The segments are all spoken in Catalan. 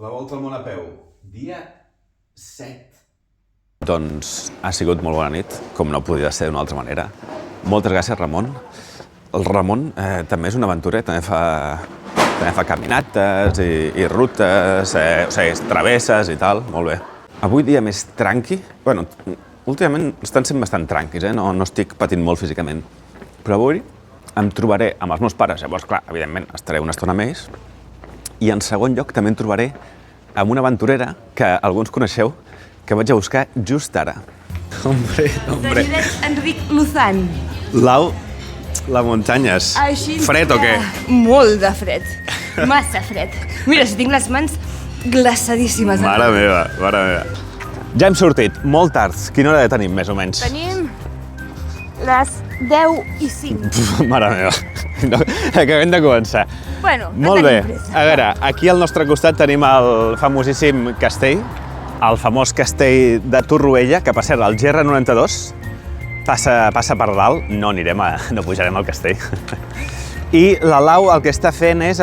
La volta al món a peu, dia 7. Doncs ha sigut molt bona nit, com no podia ser d'una altra manera. Moltes gràcies, Ramon. El Ramon també és un aventurer, també fa caminates i rutes, travesses i tal, molt bé. Avui dia més tranqui, bueno, últimament estan sent bastant tranquis, no estic patint molt físicament, però avui em trobaré amb els meus pares, llavors, clar, evidentment, estaré una estona més, i en segon lloc també em trobaré amb una aventurera que alguns coneixeu, que vaig a buscar just ara. Hombre. Enric Luzán. Lau, la muntanyes. Fred o què? Molt de fred. Massa fred. Mira, si tinc les mans glaçadíssimes. Mare meva. Ja hem sortit, molt tard. Quina hora tenim, més o menys? Tenim les 10:05. Mare meva. No, acabem de començar. Bueno, molt bé. A veure, aquí al nostre costat tenim el famosíssim castell, el famós castell de Torroella, que per cert, el GR92 passa per dalt, no pujarem al castell. I la Lau el que està fent és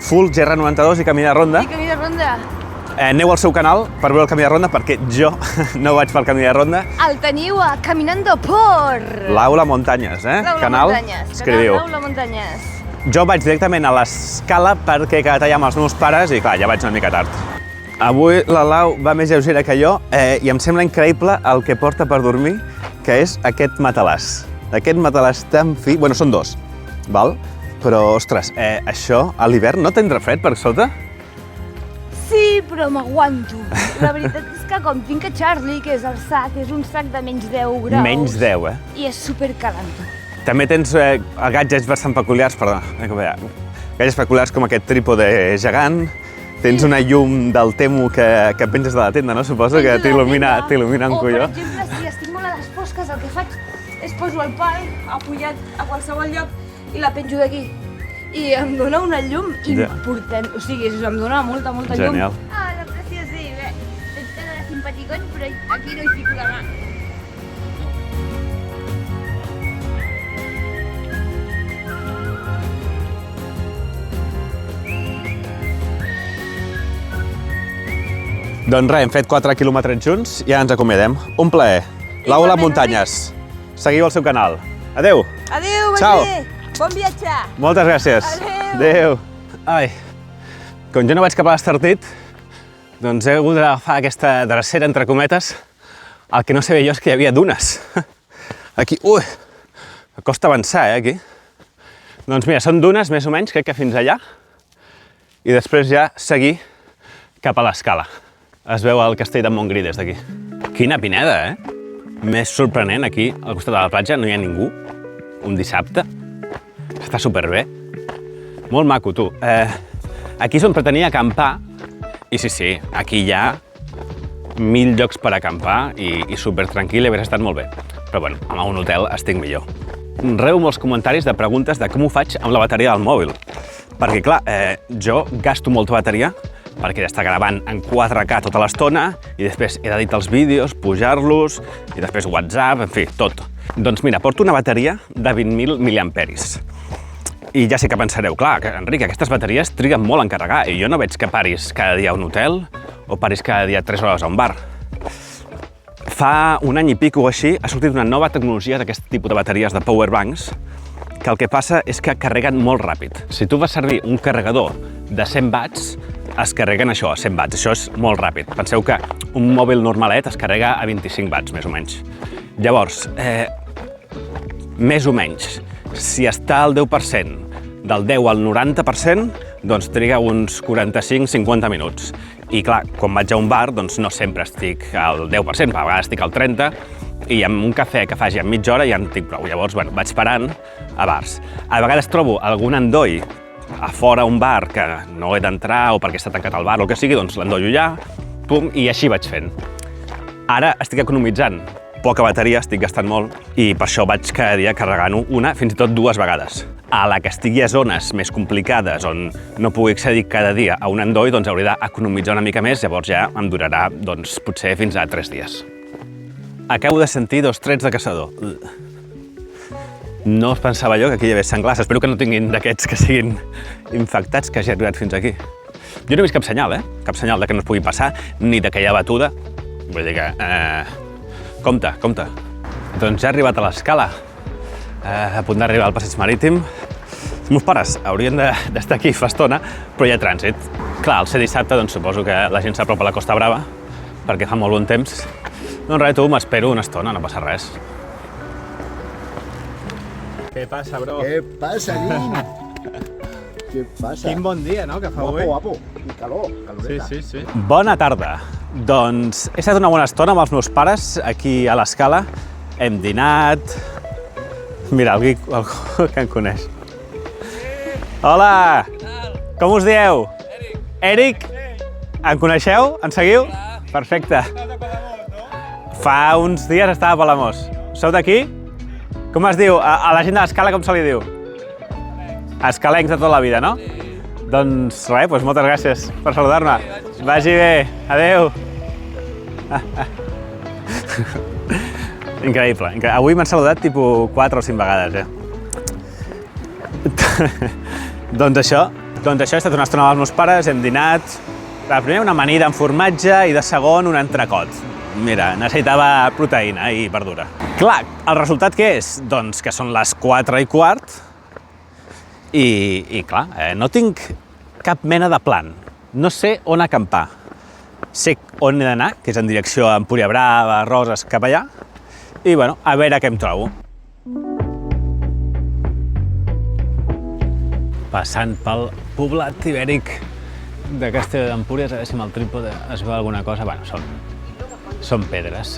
full GR92 i camí de ronda. Sí, camí de ronda. Aneu al seu canal per veure el camí de ronda, perquè jo no vaig pel camí de ronda. El teniu a Caminando por... Laula Montañes, canal, escriviu. Laula Montañes. Jo vaig directament a l'escala perquè he quedat allà amb els meus pares i clar, ja vaig una mica tard. Avui la Lau va més lleugera que jo i em sembla increïble el que porta per dormir, que és aquest matalàs. Aquest matalàs tan fi... Bueno, són dos, val? Però, ostres, això a l'hivern no tindrà fred per sota? Sí, però m'aguanto. La veritat és que com tinc a Charlie, que és el sac, és un sac de menys 10 graus. Menys 10, I és supercalanto. També tens gadgets bastant peculiars, gadgets peculiars com aquest trípode gegant, tens una llum del Temu que penges de la tenda, no? Suposo que t'il·lumina un colló. O, per exemple, si estic molt a les fosques, el que faig és poso el pal apoyat a qualsevol lloc i la penjo d'aquí. I em dona una llum important, o sigui, em dona molta llum. Genial. Ah, la preciosa, bé, veig que de simpaticón, però aquí no hi fico la mà. Doncs res, hem fet 4 quilòmetres junts i ja ens acomiadem. Un plaer. Laula Muntanyes. Seguiu el seu canal. Adéu. Adéu, Ciao. Bon viatge. Moltes gràcies. Adéu. Ai, com jo no vaig cap a l'Estartit, doncs he hagut d'agafar aquesta drecera, entre cometes. El que no sabia jo és que hi havia dunes. Aquí, costa avançar, aquí. Doncs mira, són dunes, més o menys, crec que fins allà. I després ja seguir cap a l'escala. Es veu el castell de Montgrí des d'aquí. Quina pineda, Més sorprenent, aquí, al costat de la platja, no hi ha ningú. Un dissabte. Està superbé. Molt maco, tu. Aquí és on pretenia acampar. I sí, aquí hi ha 1000 llocs per acampar i supertranquil, i hauria estat molt bé. Però bueno, a un hotel estic millor. Rebo molts comentaris de preguntes de com ho faig amb la bateria del mòbil. Perquè, clar, jo gasto molta bateria perquè ja està gravant en 4K tota l'estona i després he d'editar els vídeos, pujar-los i després WhatsApp, en fi, tot. Doncs mira, porto una bateria de 20.000 miliamperis. I ja sé que pensareu, clar, Enric, aquestes bateries triguen molt a encarregar i jo no veig que paris cada dia a un hotel o paris cada dia 3 hores a un bar. Fa un any i pico o així ha sortit una nova tecnologia d'aquest tipus de bateries de powerbanks que el que passa és que carreguen molt ràpid. Si tu vas servir un carregador de 100 watts, es carreguen això, a 100 watts. Això és molt ràpid. Penseu que un mòbil normalet es carrega a 25 watts, més o menys. Llavors, més o menys, si està al 10%, del 10 al 90%, doncs triga uns 45-50 minuts. I clar, quan vaig a un bar, doncs no sempre estic al 10%, a vegades estic al 30%, i amb un cafè que faci en mitja hora ja en tinc prou. Llavors, bueno, vaig parant a bars. A vegades trobo algun endoll a fora un bar que no he d'entrar o perquè està tancat el bar o el que sigui, doncs l'endollo allà, pum, i així vaig fent. Ara estic economitzant poca bateria, estic gastant molt, i per això vaig cada dia carregant-ho una, fins i tot 2 vegades. A la que estigui a zones més complicades on no pugui accedir cada dia a un endoll, doncs hauré d'economitzar una mica més, llavors ja em durarà, doncs, potser fins a 3 dies. Acabo de sentir 2 trets de caçador. No es pensava jo que aquí hi hagués senglars. Espero que no tinguin d'aquests que siguin infectats, que hagi arribat fins aquí. Jo no he vist cap senyal, Cap senyal de que no es pugui passar, ni de que hi ha batuda. Vull dir que... Compte, compte. Doncs ja he arribat a l'escala, a punt d'arribar al passeig marítim. Els meus pares haurien d'estar aquí fa estona, però hi ha trànsit. Clar, al ser dissabte, doncs suposo que la gent s'apropa a la Costa Brava, perquè fa molt bon temps. Doncs res, tu, m'espero una estona, no passa res. Què passa, bro? Què passa, nin? Què passa? Quin bon dia, no?, que fa avui. Guapo, i caloreta. Sí. Bona tarda. Doncs he estat una bona estona amb els meus pares aquí a l'escala. Hem dinat... Mira, algú que em coneix. Hola! Com us dieu? Eric. Em coneixeu? Em seguiu? Perfecte. Fa uns dies estava a Palamós. Sou d'aquí? Com es diu? A la gent de l'escala com se li diu? Escalencs de tota la vida, no? Doncs res, doncs moltes gràcies per saludar-me. Vagi bé. Adéu. Increïble. Avui m'han saludat tipus 4 o 5 vegades, Doncs això, he estat una estona amb els meus pares, hem dinat. De primer una amanida amb formatge i de segon un entrecot. Mira, necessitava proteïna i verdura. Clar, el resultat què és? Doncs que són les 4:15 i clar, no tinc cap mena de plan. No sé on acampar. Sé on he d'anar, que és en direcció a Empúria Brava, Roses, cap allà, i bueno, a veure què em trobo. Passant pel poblat ibèric de Castelló d'Empúries, a veure si amb el trípode es veu alguna cosa. Bueno, són pedres,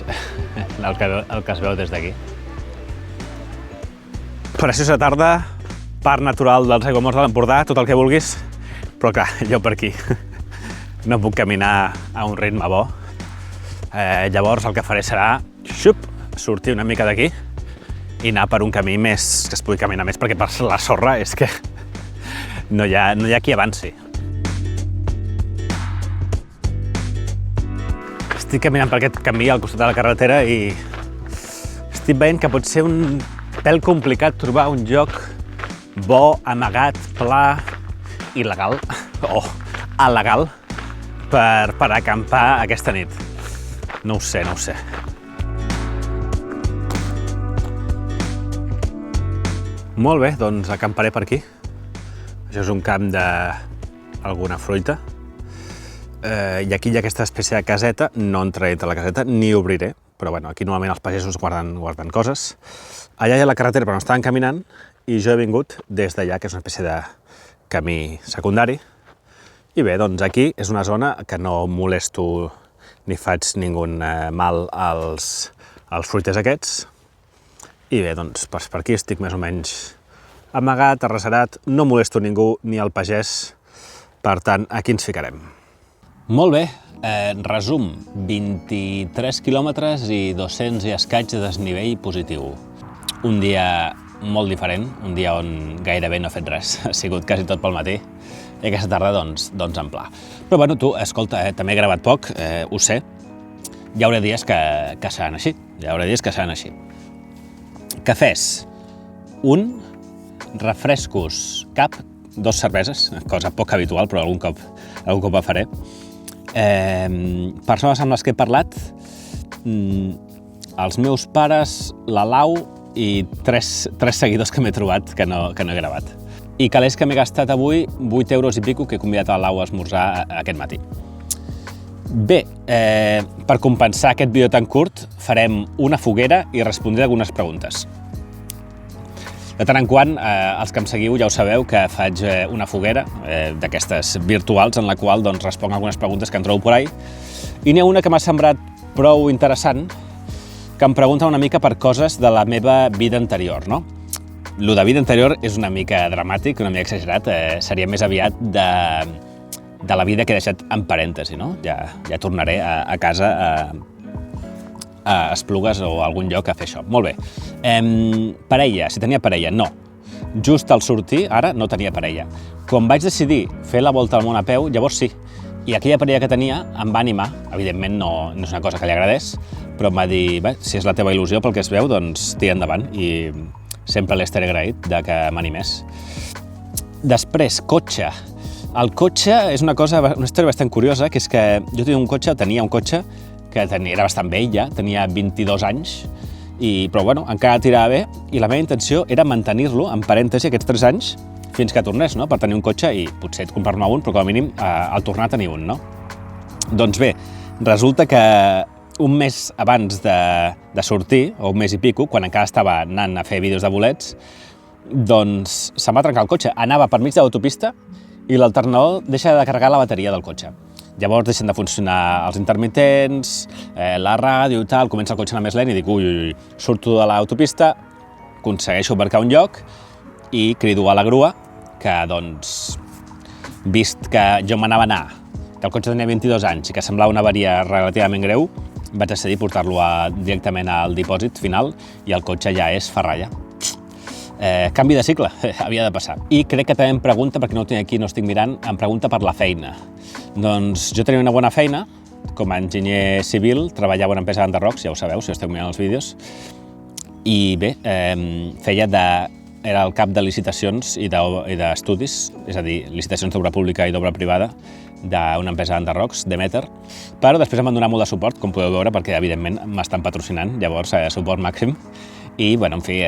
el que es veu des d'aquí. Preciosa tarda, parc natural dels aiguamolls de l'Empordà, tot el que vulguis, però clar, jo per aquí no puc caminar a un ritme bo. Llavors el que faré serà sortir una mica d'aquí i anar per un camí més, que es pugui caminar més, perquè per la sorra és que no hi ha qui avanci. Estic caminant per aquest camí al costat de la carretera i estic veient que pot ser un pèl complicat trobar un lloc bo, amagat, pla i legal, o alegal, per acampar aquesta nit. No ho sé. Molt bé, doncs acamparé per aquí. Això és un camp d'alguna fruita. I aquí hi ha aquesta espècie de caseta, no entraré a la caseta ni obriré, però bueno, aquí normalment els pagesos guarden coses. Allà hi ha la carretera per on estaven caminant i jo he vingut des d'allà, que és una espècie de camí secundari. I bé, doncs aquí és una zona que no molesto ni faig ningú mal als fruiters aquests. I bé, doncs per aquí estic més o menys amagat, arreserat, no molesto ningú ni el pagès, per tant, aquí ens ficarem. Molt bé, resum, 23 quilòmetres i 200 i escaig de desnivell positiu. Un dia molt diferent, un dia on gairebé no he fet res, ha sigut quasi tot pel matí, i aquesta tarda doncs en pla. Però bueno, tu, escolta, també he gravat poc, ho sé, hi haurà dies que seran així, Cafès, un, refrescos, cap, 2 cerveses, cosa poc habitual, però algun cop ho faré. Persones amb les que he parlat, els meus pares, la Lau i 3 seguidors que m'he trobat que no he gravat. I calés que m'he gastat avui 8 euros i pico que he convidat a la Lau a esmorzar aquest matí. Bé, per compensar aquest vídeo tan curt, farem una foguera i respondré algunes preguntes. De tant en quant, els que em seguiu ja ho sabeu que faig una foguera d'aquestes virtuals en la qual responc algunes preguntes que em trobo por ahí. I n'hi ha una que m'ha semblat prou interessant, que em pregunta una mica per coses de la meva vida anterior, no? Lo de vida anterior és una mica dramàtic, una mica exagerat, seria més aviat de la vida que he deixat en parèntesi, no? Ja tornaré a casa a Esplugues o a algun lloc a fer això. Molt bé. Parella, si tenia parella, no. Just al sortir, ara, no tenia parella. Quan vaig decidir fer la volta al món a peu, llavors sí. I aquella parella que tenia em va animar. Evidentment no és una cosa que li agradés, però em va dir, bé, si és la teva il·lusió pel que es veu, doncs tira endavant. I sempre li estaré agraït de que m'animés. Després, cotxe. El cotxe és una història bastant curiosa, que és que jo tenia un cotxe que era bastant vell ja, tenia 22 anys, però bueno, encara tirava bé, i la meva intenció era mantenir-lo, en parèntesi, aquests 3 anys, fins que tornés, no?, per tenir un cotxe i potser comprar-ne un, però com a mínim al tornar a tenir un, no? Doncs bé, resulta que un mes abans de sortir, o un mes i pico, quan encara estava anant a fer vídeos de bolets, doncs se'm va trencar el cotxe. Anava per mig de l'autopista i l'alternador deixa de carregar la bateria del cotxe. Llavors deixen de funcionar els intermitents, la ràdio i tal, comença el cotxe a anar més lent i dic, ui, surto de l'autopista, aconsegueixo aparcar un lloc i crido a la grua que, doncs, vist que jo m'anava a anar, que el cotxe tenia 22 anys i que semblava una avaria relativament greu, vaig decidir portar-lo directament al dipòsit final i el cotxe ja és ferralla. Canvi de cicle, havia de passar. I crec que també em pregunta, perquè no ho tinc aquí, no estic mirant, em pregunta per la feina. Doncs jo tenia una bona feina, com a enginyer civil, treballava a una empresa d'enderrocs, ja ho sabeu, si esteu mirant els vídeos, i bé, era el cap de licitacions i d'estudis, és a dir, licitacions d'obra pública i d'obra privada d'una empresa d'enderrocs, Demeter, però després em van donar molt de suport, com podeu veure, perquè evidentment m'estan patrocinant, llavors suport màxim, i bueno, en fi,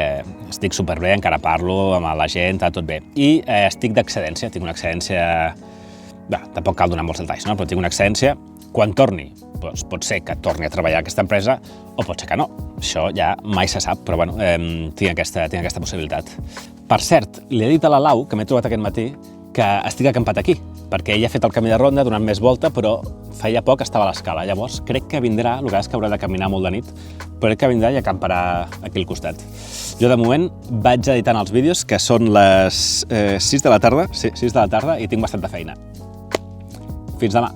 estic superbé, encara parlo amb la gent, tot bé. I estic d'excedència, tinc una excedència, tampoc cal donar molts detalls, no? Però tinc una excedència. Quan torni, doncs pot ser que torni a treballar a aquesta empresa o pot ser que no. Això ja mai se sap, però bueno, tinc aquesta possibilitat. Per cert, li he dit a la Lau, que m'he trobat aquest matí, que estic acampat aquí, perquè ella ha fet el camí de ronda, donant més volta, però feia poc estava a l'escala. Llavors crec que vindrà, el que és que haurà de caminar molt de nit, però crec que vindrà i acamparà aquí al costat. Jo de moment vaig editant els vídeos, que són les 6 de la tarda, i tinc bastanta feina. Fins demà.